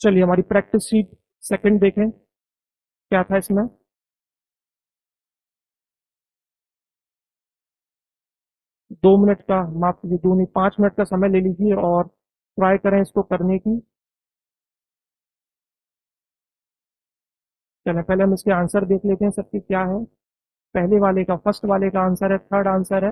चलिए हमारी practice sheet second देखें क्या था इसमें। 2 मिनट का, माफ कीजिए 2 नहीं 5 मिनट का समय ले लीजिए और ट्राई करें इसको करने की। चलें पहले हम इसके आंसर देख लेते हैं सबके क्या है। पहले वाले का, फर्स्ट वाले का आंसर है, थर्ड आंसर है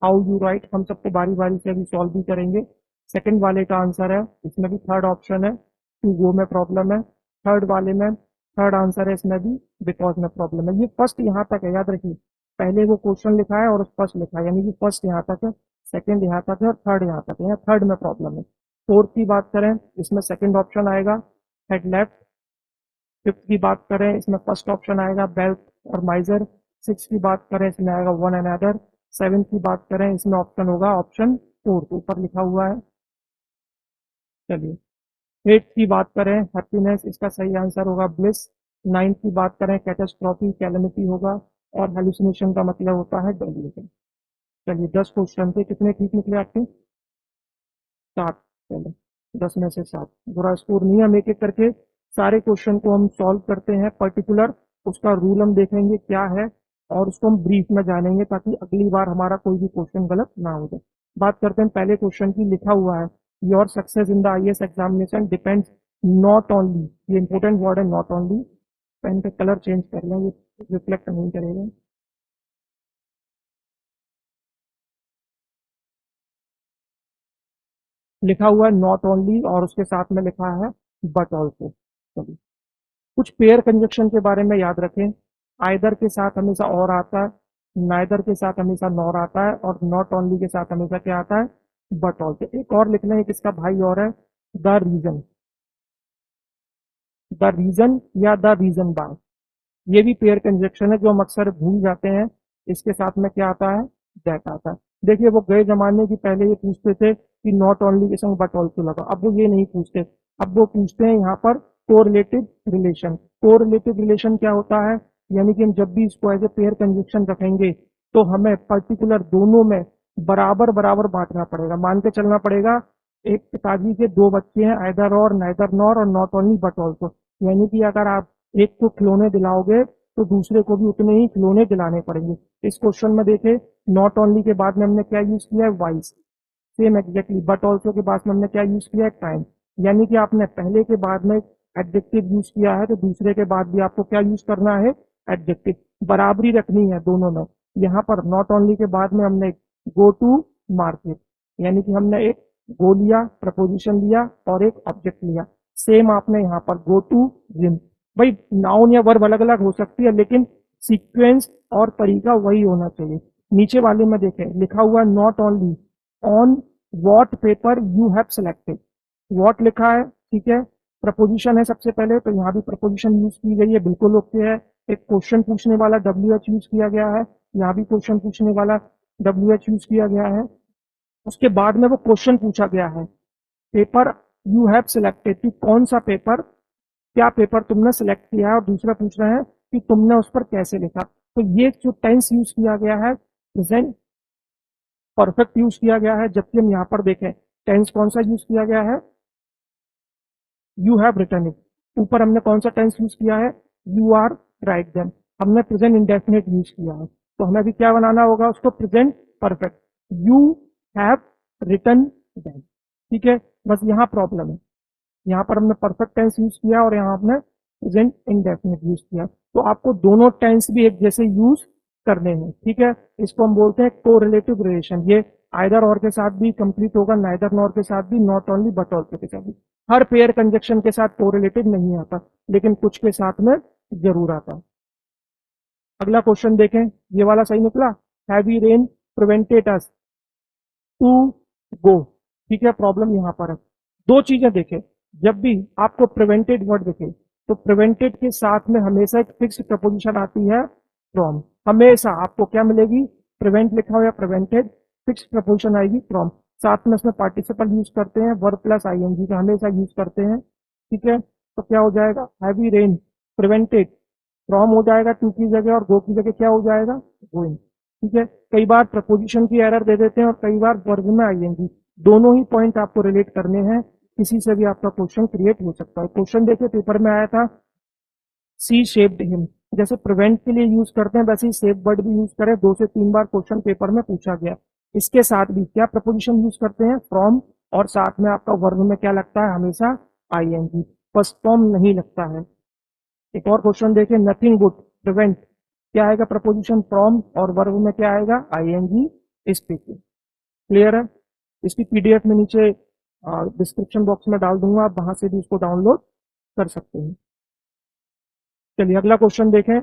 हाउ यू राइट। हम सबको बारी बारी से अभी सॉल्व भी करेंगे। सेकंड वाले का आंसर है, इसमें भी थर्ड ऑप्शन है टू गो में प्रॉब्लम है। थर्ड वाले में थर्ड आंसर है, इसमें भी बिकॉज में प्रॉब्लम है। ये फर्स्ट यहाँ तक है, याद रखिए पहले वो क्वेश्चन लिखा है और फर्स्ट लिखा है, यानी कि फर्स्ट यहाँ तक है, सेकंड यहाँ तक है और थर्ड यहाँ तक है। यहाँ थर्ड में प्रॉब्लम है। फोर्थ की बात करें, इसमें सेकंड ऑप्शन आएगा हेड लेफ्ट। फिफ्थ की बात करें, इसमें फर्स्ट ऑप्शन आएगा बेल्ट और माइजर। सिक्स की बात करें, इसमें आएगा वन अनदर। सेवेंथ की बात करें, इसमें ऑप्शन होगा ऑप्शन फोर्थ, ऊपर लिखा हुआ है। चलिए एट्थ की बात करें हैप्पीनेस, इसका सही आंसर होगा ब्लिस। नाइन्थ की बात करें कैटेस्ट्रॉफी, कैलेमिटी होगा। और हेलुसिनेशन का मतलब होता है डेल्यूजन। चलिए 10 क्वेश्चन थे, कितने ठीक निकले आपके? 7। चलो 10 में से 7, बुरा स्कोर नहीं है। हम एक एक करके सारे क्वेश्चन को हम सॉल्व करते हैं पर्टिकुलर, उसका रूल हम देखेंगे क्या है और उसको हम ब्रीफ में जानेंगे ताकि अगली बार हमारा कोई भी क्वेश्चन गलत ना हो जाए। बात करते हैं पहले क्वेश्चन की। लिखा हुआ है your success in the IAS examination depends not only, ये इंपॉर्टेंट वर्ड है नॉट ओनली। पेन का कलर चेंज कर लें, ये रिफ्लेक्ट नहीं करेगा। लिखा हुआ है नॉट ओनली और उसके साथ में लिखा है बट ऑल्सो। चलिए कुछ पेयर कंजक्शन के बारे में याद रखें। आइदर के साथ हमेशा और आता है, नाइदर के साथ हमेशा नॉर आता है और नॉट ओनली के साथ हमेशा क्या आता है? But also. एक और लिख लें, एक इसका भाई और है द रीजन। द रीजन या द रीजन बाय, ये भी पेयर कंजक्शन है जो हम अक्सर भूल जाते हैं। इसके साथ में क्या आता है? दैट आता है। देखिए वो गए जमाने की पहले ये पूछते थे कि नॉट ओनली के संग बट ऑल्सो लगा, अब वो ये नहीं पूछते। अब वो पूछते हैं यहाँ पर कोरिलेटिव रिलेशन। कोरिलेटिव रिलेशन क्या होता है? यानी कि हम जब भी इसको एज ए पेयर कंजक्शन रखेंगे तो हमें पर्टिकुलर दोनों में बराबर बराबर बांटना पड़ेगा। मान के चलना पड़ेगा एक पिताजी के 2 बच्चे हैं, आइदर और, नाइदर नॉर और नॉट ओनली बट ऑल्सो। यानी कि अगर आप एक को खिलौने दिलाओगे तो दूसरे को भी उतने ही खिलौने दिलाने पड़ेंगे। इस क्वेश्चन में देखें नॉट ओनली के बाद में हमने क्या यूज किया है? Vice. Same exactly but also के बाद में हमने क्या यूज किया है? टाइम। यानी कि आपने पहले के बाद में एडजेक्टिव यूज किया है तो दूसरे के बाद भी आपको क्या यूज करना है? एडजेक्टिव। बराबरी रखनी है दोनों में। यहाँ पर नॉट ओनली के बाद में हमने गो टू मार्केट, यानी कि हमने एक गो लिया, प्रपोजिशन लिया और एक ऑब्जेक्ट लिया। सेम आपने यहाँ पर गो टू जिम। भाई नाउन या वर्ब अलग अलग हो सकती है लेकिन सीक्वेंस और तरीका वही होना चाहिए। नीचे वाले में देखें लिखा हुआ है not only on what paper you have selected. What लिखा है, ठीक है, प्रपोजिशन है सबसे पहले तो यहाँ भी प्रपोजिशन यूज की गई है, बिल्कुल ओके है। एक क्वेश्चन पूछने वाला डब्ल्यू एच यूज किया गया है, यहाँ भी क्वेश्चन पूछने वाला डब्ल्यू एच यूज किया गया है। उसके बाद में वो क्वेश्चन पूछा गया है पेपर यू हैव सिलेक्टेड, कि कौन सा पेपर, क्या पेपर तुमने सिलेक्ट किया है, और दूसरा पूछ रहे हैं कि तुमने उस पर कैसे लिखा। तो ये जो टेंस यूज किया गया है प्रेजेंट परफेक्ट यूज किया गया है। जबकि हम यहाँ पर देखें टेंस कौन सा यूज किया गया है? You have written it. ऊपर हमने कौन सा टेंस यूज किया है? You are write them. हमने प्रेजेंट इंडेफिनिट यूज किया है, तो हमें अभी क्या बनाना होगा उसको? Present perfect. You have written them, ठीक है। बस यहाँ प्रॉब्लम है, यहाँ पर हमने परफेक्ट टेंस यूज किया और यहाँ हमने प्रेजेंट इंडेफिनिट यूज किया। तो आपको दोनों टेंस भी एक जैसे यूज करने हैं, ठीक है। इसको हम बोलते हैं कोरिलेटिव रिलेशन। ये आइदर और के साथ भी कंप्लीट होगा, नाइदर नॉर के साथ भी, नॉट ओनली बट ऑल्सो के साथ भी। हर पेयर कंजक्शन के साथ कोरिलेटिव नहीं आता लेकिन कुछ के साथ में जरूर आता है। अगला क्वेश्चन देखें, ये वाला सही निकला। Heavy rain prevented us to go, ठीक है। प्रॉब्लम यहाँ पर है, दो चीजें देखें। जब भी आपको प्रिवेंटेड वर्ड दिखे तो प्रिवेंटेड के साथ में हमेशा एक फिक्स्ड प्रपोजिशन आती है फ्रॉम। हमेशा आपको क्या मिलेगी? प्रिवेंट लिखा हो या प्रिवेंटेड, फिक्स्ड प्रपोजिशन आएगी फ्रॉम। साथ में इसमें पार्टिसिपल यूज करते हैं, वर्ब प्लस आईएनजी का हमेशा यूज करते हैं, ठीक है। तो क्या हो जाएगा? हैवी रेन प्रिवेंटेड, फ्रॉम हो जाएगा टू की जगह और गो की जगह क्या हो जाएगा? गोइंग, ठीक है। कई बार प्रपोजिशन की एरर दे देते हैं और कई बार वर्ब में आईएनजी। दोनों ही पॉइंट आपको रिलेट करने हैं। किसी से भी आपका क्वेश्चन क्रिएट हो सकता है। क्वेश्चन देखिए पेपर में आया था, सी शेप्ड हिम, जैसे प्रिवेंट के लिए यूज करते हैं वैसे ही सेफ वर्ड भी यूज करें, 2 से 3 बार क्वेश्चन पेपर में पूछा गया। इसके साथ भी क्या प्रपोजिशन यूज करते हैं, फ्रॉम, और साथ में आपका वर्ब में क्या लगता है, हमेशा आईएनजी, फर्स्ट फॉर्म नहीं लगता है। एक और क्वेश्चन देखिए, नथिंग वुड प्रिवेंट, क्या आएगा प्रपोजिशन फ्रॉम, और वर्ब में क्या आएगा, आईएनजी स्पीकिंग। क्लियर है? इसकी पीडीएफ में नीचे डिस्क्रिप्शन बॉक्स में डाल दूंगा, आप वहां से भी इसको डाउनलोड कर सकते हैं। चलिए अगला क्वेश्चन देखें।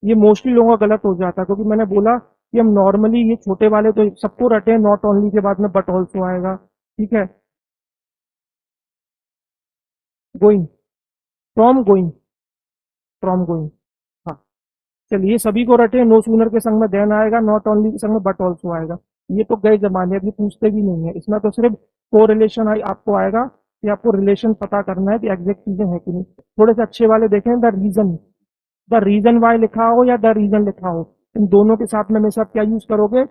ये मोस्टली लोगों का गलत हो जाता है, क्योंकि मैंने बोला कि हम नॉर्मली ये छोटे वाले तो सबको रटे हैं, नॉट ओनली के बाद में बट ऑल्सो आएगा, ठीक है। Going, from going, from going, हाँ। चलिए सभी को रटे, नो सूनर के संग में देन आएगा, नॉट ओनली के संग में बट ऑल्सो आएगा। ये तो गए जमाने, अभी पूछते भी नहीं है, इसमें तो सिर्फ को रिलेशन आपको आएगा कि आपको रिलेशन पता करना है कि एग्जैक्ट चीजें हैं कि नहीं। थोड़े से अच्छे वाले देखें, द रीजन वाई लिखा हो या द रीजन लिखा हो, इन दोनों के साथ में हमेशा क्या यूज करोगे,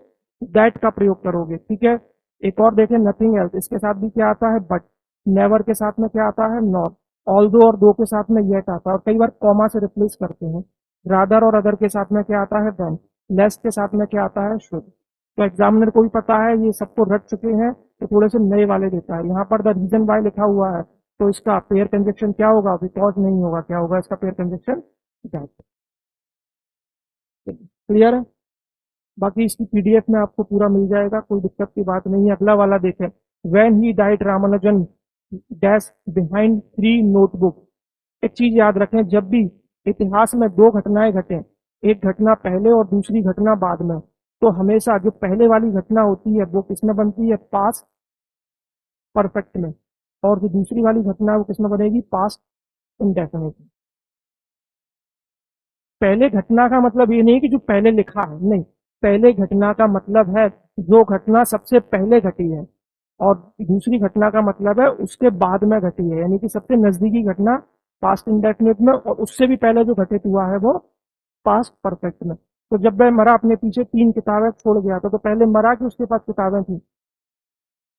दैट का प्रयोग करोगे, ठीक है। एक और देखें, नथिंग एल्स, इसके साथ भी क्या आता है, बट। नेवर के साथ में क्या आता है, नॉट। ऑल्दो और दो के साथ में येट आता है, और कई बार कॉमा से रिप्लेस करते हैं। रादर और अदर के साथ में क्या आता है, देन। लेस के साथ में क्या आता है, शुड। तो एग्जामिनर को भी पता है, ये सबको रट चुके हैं, तो थोड़े से नए वाले देता है। यहाँ पर द रीजन वाई लिखा हुआ है, तो इसका पेयर कंजक्शन क्या होगा, बिकॉज नहीं होगा, क्या होगा इसका पेयर कंजक्शन, दैट। क्लियर है? बाकी इसकी पीडीएफ में आपको पूरा मिल जाएगा, कोई दिक्कत की बात नहीं है। अगला वाला देखें, when he died Ramanujan dash behind 3 notebook. एक चीज याद रखें, जब भी इतिहास में 2 घटनाएं घटे, एक घटना पहले और दूसरी घटना बाद में, तो हमेशा जो पहले वाली घटना होती है वो किसमें बनती है, पास्ट परफेक्ट में, और जो दूसरी वाली घटना है वो किसमें बनेगी, पास्ट इंडेफिनिट। पहले घटना का मतलब ये नहीं कि जो पहले लिखा है, नहीं, पहले घटना का मतलब है जो घटना सबसे पहले घटी है, और दूसरी घटना का मतलब है उसके बाद में घटी है, यानी कि सबसे नजदीकी घटना पास्ट इंडेफिनिट में, और उससे भी पहले जो घटित हुआ है वो पास्ट परफेक्ट में। तो जब वह मरा अपने पीछे 3 किताबें छोड़ गया था, तो पहले मरा कि उसके पास किताबें थी,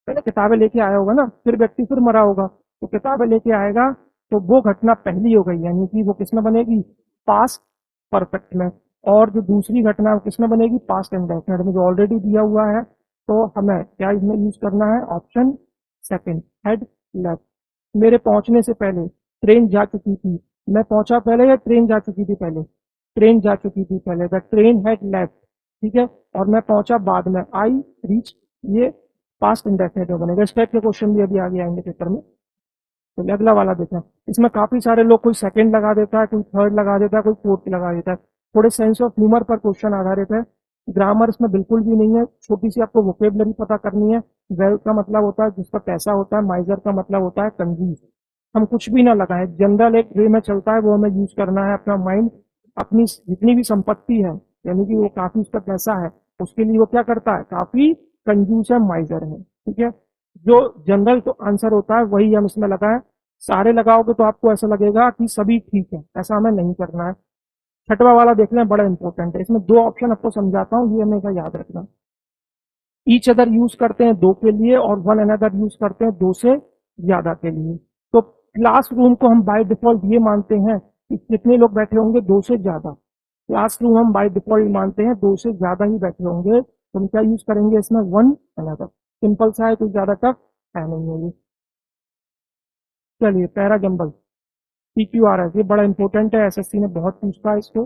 पहले किताबें लेके आया होगा ना, फिर व्यक्ति फिर मरा होगा, तो किताबें लेके आएगा, तो वो घटना पहली हो गई, यानी कि वो किसमें बनेगी, पास्ट परफेक्ट में। और जो दूसरी घटना वो किसमें बनेगी, पास्ट इंडेफिनिट में, जो ऑलरेडी दिया हुआ है। तो हमें क्या इसमें यूज करना है, ऑप्शन सेकंड, हेड लेफ्ट। मेरे पहुंचने से पहले ट्रेन जा चुकी थी, मैं पहुंचा पहले या ट्रेन जा चुकी थी पहले, ट्रेन जा चुकी थी पहले, द ट्रेन हैड लेफ्ट, ठीक है। और मैं पहुंचा बाद में, आई रीच, ये पास्ट इंडेफिनिट में बनेगा। इस टाइप के क्वेश्चन भी अभी आगे आएंगे पेपर में। तो अगला वाला देखा, इसमें काफी सारे लोग, कोई सेकंड लगा देता है, कोई थर्ड लगा देता है, कोई फोर्थ लगा देता है। थोड़े सेंस ऑफ ह्यूमर पर क्वेश्चन आधारित है, ग्रामर इसमें बिल्कुल भी नहीं है। छोटी सी आपको वोकेबलरी पता करनी है। वेल्थ का मतलब होता है जिसका पैसा होता है, माइजर का मतलब होता है कंजूस। हम कुछ भी ना लगाएं, जनरल एक वे में चलता है, वो हमें यूज करना है। अपना माइंड, अपनी जितनी भी संपत्ति है, यानी कि वो काफी उसका पैसा है, उसके लिए वो क्या करता है, काफी कंजूस है, माइजर है, ठीक है। जो जनरल तो आंसर होता है वही हम इसमें लगाएं। सारे लगाओगे तो आपको ऐसा लगेगा कि सभी ठीक है, ऐसा हमें नहीं करना है। छठवा वाला देख लें, बड़ा इंपॉर्टेंट है। इसमें 2 ऑप्शन आपको समझाता हूँ, ये हमेशा याद रखना। ईच अदर यूज करते हैं 2 के लिए, और वन अनदर यूज करते हैं 2 से ज्यादा के लिए। तो क्लासरूम को हम बाय डिफॉल्ट ये मानते हैं कि कितने लोग बैठे होंगे, 2 से ज्यादा। क्लासरूम हम बाय डिफॉल्ट मानते हैं 2 से ज्यादा ही बैठे होंगे, तो हम क्या यूज करेंगे इसमें, वन अनदर। सिंपल सा है, कोई ज्यादा टफ है नहीं है ये। चलिए पैरा जंबल, PQRS, ये बड़ा इंपॉर्टेंट है, एसएससी ने बहुत पूछता है इसको,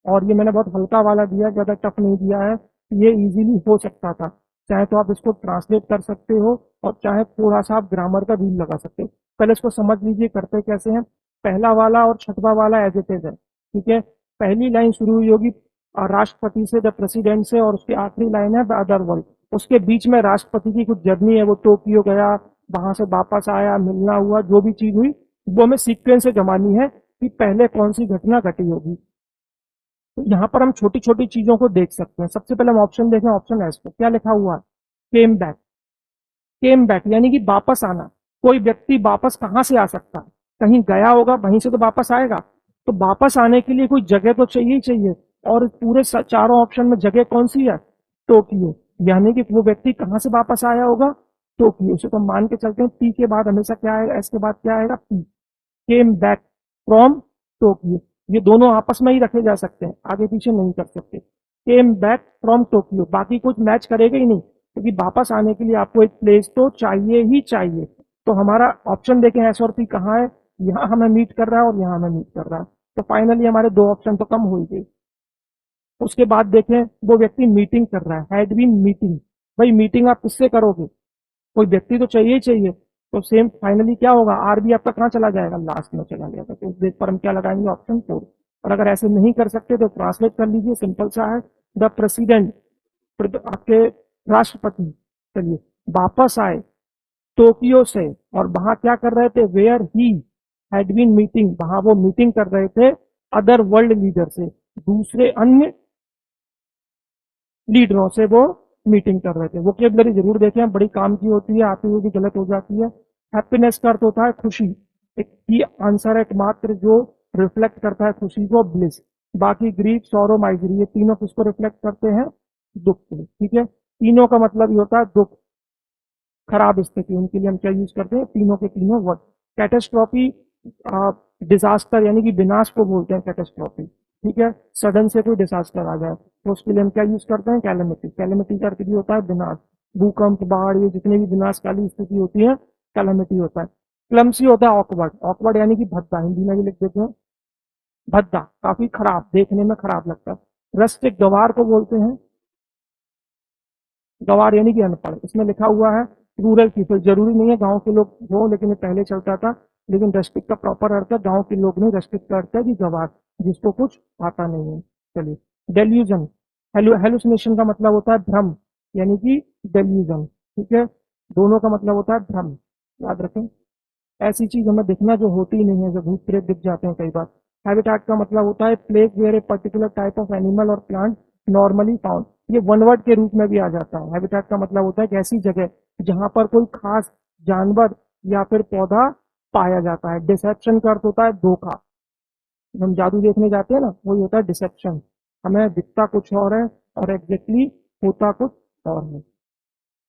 और ये मैंने बहुत हल्का वाला दिया, ज्यादा टफ नहीं दिया है। ये इजीली हो सकता था, चाहे तो आप इसको ट्रांसलेट कर सकते हो, और चाहे थोड़ा सा आप ग्रामर का रूल लगा सकते हो। पहले इसको समझ लीजिए करते कैसे हैं। पहला वाला और छठवा वाला एज इट इज है, ठीक है। पहली लाइन शुरू हुई होगी राष्ट्रपति से, द प्रेसिडेंट से, और उसकी आखिरी लाइन है द अदर वर्ल्ड। उसके बीच में राष्ट्रपति की कुछ जर्नी है, वो टोक्यो गया, वहां से वापस आया, मिलना हुआ, जो भी चीज हुई, वो हमें सीक्वेंस से जमानी है कि पहले कौन सी घटना घटी होगी। तो यहाँ पर हम छोटी छोटी चीजों को देख सकते हैं। सबसे पहले हम ऑप्शन देखें, ऑप्शन एस पे क्या लिखा हुआ है, केम बैक। केम बैक यानी कि वापस आना। कोई व्यक्ति वापस कहाँ से आ सकता है, कहीं गया होगा, वहीं से तो वापस आएगा। तो वापस आने के लिए कोई जगह तो चाहिए ही चाहिए, और पूरे चारों ऑप्शन में जगह कौन सी है, टोक्यो। यानी कि वो व्यक्ति कहाँ से वापस आया होगा, टोक्यो से तो मान के चलते हैं टी के बाद हमेशा क्या आएगा, एस के बाद क्या आएगा, P. Came back from Tokyo, ये दोनों आपस में ही रखे जा सकते हैं, आगे पीछे नहीं कर सकते। केम बैक फ्रॉम टोक्यो, बाकी कुछ मैच करेगा ही नहीं, क्योंकि वापस आने के लिए आपको एक प्लेस तो चाहिए ही चाहिए। तो हमारा ऑप्शन देखें एस और पी कहाँ है, यहाँ हमें मीट कर रहा है और यहाँ हमें मीट कर रहा है, तो फाइनली हमारे दो ऑप्शन तो कम हो ही गए। उसके बाद देखें वो व्यक्ति मीटिंग कर रहा है, हैड बीन मीटिंग। भाई मीटिंग आप किससे करोगे, कोई व्यक्ति तो चाहिए ही चाहिए, तो सेम फाइनली क्या होगा, आर भी आपका कहाँ चला जाएगा, लास्ट में चला जाएगा, तो उस डेट पर हम क्या लगाएंगे, ऑप्शन 4। और अगर ऐसे नहीं कर सकते तो ट्रांसलेट कर लीजिए, सिंपल सा है, द प्रेसिडेंट, आपके राष्ट्रपति, चलिए वापस आए टोक्यो से, और वहां क्या कर रहे थे, where he had been meeting, वहां वो मीटिंग कर रहे थे अदर वर्ल्ड लीडर से, दूसरे अन्य लीडरों से वो मीटिंग कर रहे थे। वोकेबलरी जरूर देखें, बड़ी काम की होती है, आती हुई भी गलत हो जाती है। हैप्पीनेस का अर्थ होता है खुशी, एक ही आंसर है एकमात्र जो रिफ्लेक्ट करता है खुशी को, ब्लिस। बाकी ग्रीफ, सौरो, माइजरी, ये तीनों किसको रिफ्लेक्ट करते हैं, दुख को, ठीक है। तीनों का मतलब ये होता है दुख, खराब स्थिति, उनके लिए हम क्या यूज करते हैं, तीनों के तीनों वर्ड। कैटेस्ट्रॉफी डिजास्टर यानी कि विनाश को बोलते हैं कैटेस्ट्रॉफी, ठीक है। सडन से कोई डिजास्टर आ जाए तो उसके लिए हम क्या यूज करते हैं, कैलेमिटी। कैलेमिटी का अर्थ भी होता है विनाश, भूकंप, बाढ़, ये जितनी भी विनाशकाली स्थिति होती है कैलेमिटी होता है। क्लमसी होता है ऑकवर्ड, ऑकवर्ड यानी कि भद्दा, हिंदी में भी लिख देते हैं भद्दा, काफी खराब, देखने में खराब लगता है। रस्टिक, गवार को बोलते हैं, गवार यानी कि अनपढ़। इसमें लिखा हुआ है रूरल पीपल, जरूरी नहीं है गांव के लोग हो, लेकिन ये पहले चलता था। लेकिन रस्टिक का प्रॉपर अर्थ है गांव के लोग नहीं, रस्टिक का अर्थ है कि गवार, जिसको कुछ आता नहीं है। चलिए, डेल्यूजन, हेलुसिनेशन का मतलब होता है भ्रम, यानी कि डेल्यूजन, ठीक है। दोनों का मतलब होता है भ्रम, याद रखें। ऐसी चीज हमें दिखना जो होती ही नहीं है, जो भूत प्रेत दिख जाते हैं कई बार। हैबिटाट का मतलब होता है place where a particular type of animal और प्लांट नॉर्मली फाउंड, ये वन वर्ड के रूप में भी आ जाता है। हैबिटाट का मतलब होता है कि ऐसी जगह जहां पर कोई खास जानवर या फिर पौधा पाया जाता है। डिसेप्शन का अर्थ होता है धोखा, हम जादू देखने जाते हैं ना, वही होता है डिसेप्शन, हमें दिखता कुछ और है और एग्जैक्टली होता कुछ और है।